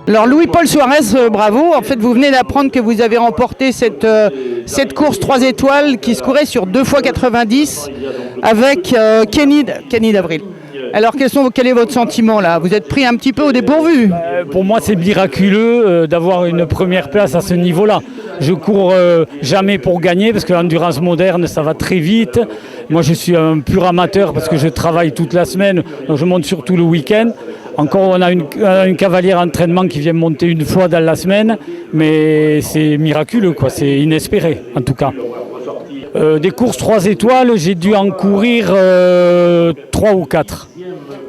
Alors Louis-Paul Suarez, bravo. En fait, vous venez d'apprendre que vous avez remporté cette course 3 étoiles qui se courait sur 2 x 90 avec Kenny d'Avril. Alors quel est votre sentiment là? Vous êtes pris un petit peu au dépourvu. Pour moi, c'est miraculeux d'avoir une première place à ce niveau-là. Je cours jamais pour gagner parce que l'endurance moderne, ça va très vite. Moi, je suis un pur amateur parce que je travaille toute la semaine, donc je monte surtout le week-end. Encore, on a une cavalière entraînement qui vient monter une fois dans la semaine, mais c'est miraculeux, quoi. C'est inespéré, en tout cas. Des courses 3 étoiles, j'ai dû en courir 3 ou 4.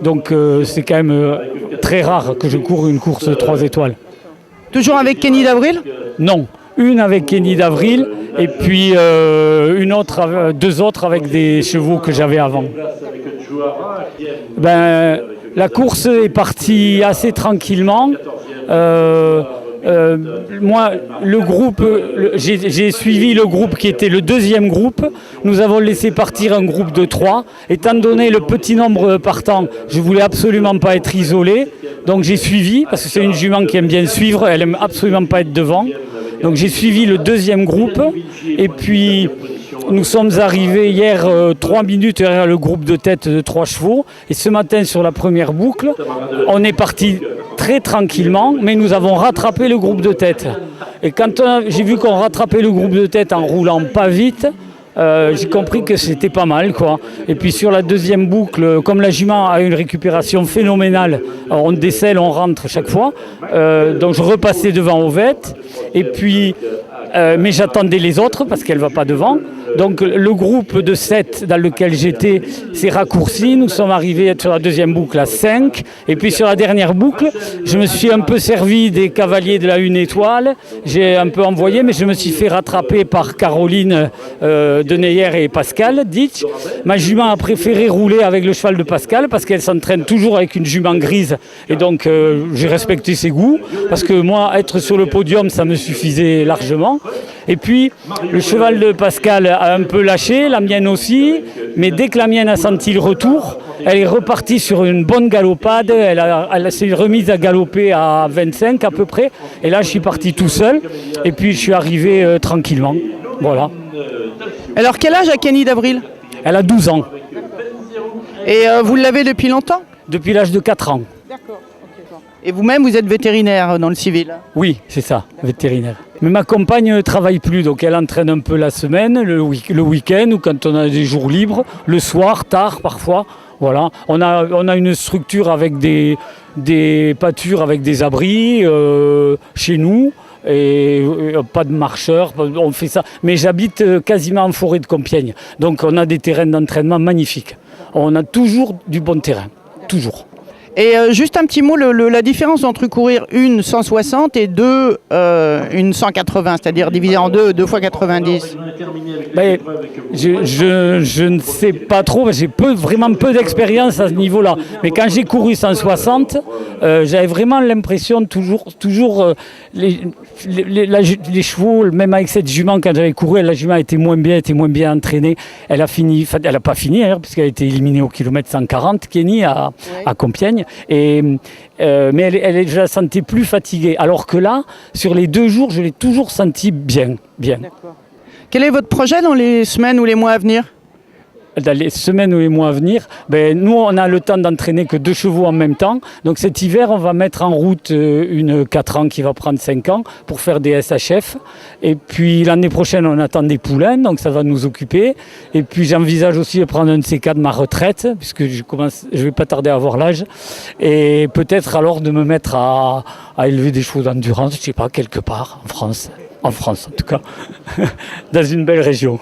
Donc c'est quand même très rare que je cours une course 3 étoiles. Toujours avec Kenny d'Avril? Non, une avec Kenny d'Avril et puis deux autres avec des chevaux que j'avais avant. La course est partie assez tranquillement. Moi, le groupe, j'ai suivi le groupe qui était le deuxième groupe. Nous avons laissé partir un groupe de 3. Étant donné le petit nombre partant, je voulais absolument pas être isolé. Donc j'ai suivi, parce que c'est une jument qui aime bien suivre, elle aime absolument pas être devant. Donc j'ai suivi le deuxième groupe. Et puis nous sommes arrivés hier 3 minutes derrière le groupe de tête de 3 chevaux. Et ce matin, sur la première boucle, on est parti très tranquillement, mais nous avons rattrapé le groupe de tête. Et quand j'ai vu qu'on rattrapait le groupe de tête en roulant pas vite, j'ai compris que c'était pas mal, quoi. Et puis sur la deuxième boucle, comme la jument a une récupération phénoménale, on décèle, on rentre chaque fois. Donc je repassais devant Ovette. Et puis, mais j'attendais les autres parce qu'elle ne va pas devant. Donc le groupe de 7 dans lequel j'étais s'est raccourci. Nous sommes arrivés sur la deuxième boucle à 5. Et puis sur la dernière boucle, je me suis un peu servi des cavaliers de la 1 étoile. J'ai un peu envoyé, mais je me suis fait rattraper par Caroline Deneyer et Pascal Ditch. Ma jument a préféré rouler avec le cheval de Pascal parce qu'elle s'entraîne toujours avec une jument grise. Et donc j'ai respecté ses goûts parce que moi, être sur le podium, ça me suffisait largement. Et puis, le cheval de Pascal a un peu lâché, la mienne aussi, mais dès que la mienne a senti le retour, elle est repartie sur une bonne galopade, elle s'est remise à galoper à 25 à peu près, et là je suis parti tout seul, et puis je suis arrivé tranquillement, voilà. Alors quel âge a Kenny d'Avril? Elle a 12 ans. Et vous l'avez depuis longtemps? Depuis l'âge de 4 ans. D'accord. Et vous-même, vous êtes vétérinaire dans le civil? Oui, c'est ça, vétérinaire. Mais ma compagne ne travaille plus, donc elle entraîne un peu la semaine, le week-end, ou quand on a des jours libres, le soir, tard parfois. Voilà. On a une structure avec des pâtures, avec des abris chez nous. Et pas de marcheurs, on fait ça. Mais j'habite quasiment en forêt de Compiègne. Donc on a des terrains d'entraînement magnifiques. On a toujours du bon terrain, toujours. Et juste un petit mot, la différence entre courir une 160 et une 180, c'est-à-dire divisé en deux x 90. Je ne sais pas trop, j'ai vraiment peu d'expérience à ce niveau-là. Mais quand j'ai couru 160, j'avais vraiment l'impression toujours les chevaux, même avec cette jument, quand j'avais couru, la jument était moins bien entraînée. Elle n'a pas fini, hein, puisqu'elle a été éliminée au kilomètre 140, Kenny, à Compiègne. Mais je la sentais plus fatiguée. Alors que là, sur les 2 jours, je l'ai toujours senti bien. D'accord. Quel est votre projet dans les semaines ou les mois à venir? Dans les semaines ou les mois à venir, nous, on a le temps d'entraîner que 2 chevaux en même temps. Donc cet hiver, on va mettre en route une 4 ans qui va prendre 5 ans pour faire des SHF. Et puis l'année prochaine, on attend des poulains, donc ça va nous occuper. Et puis j'envisage aussi de prendre un de ces cas de ma retraite, puisque je vais pas tarder à avoir l'âge. Et peut-être alors de me mettre à élever des chevaux d'endurance, je sais pas, quelque part en France. En France en tout cas, dans une belle région.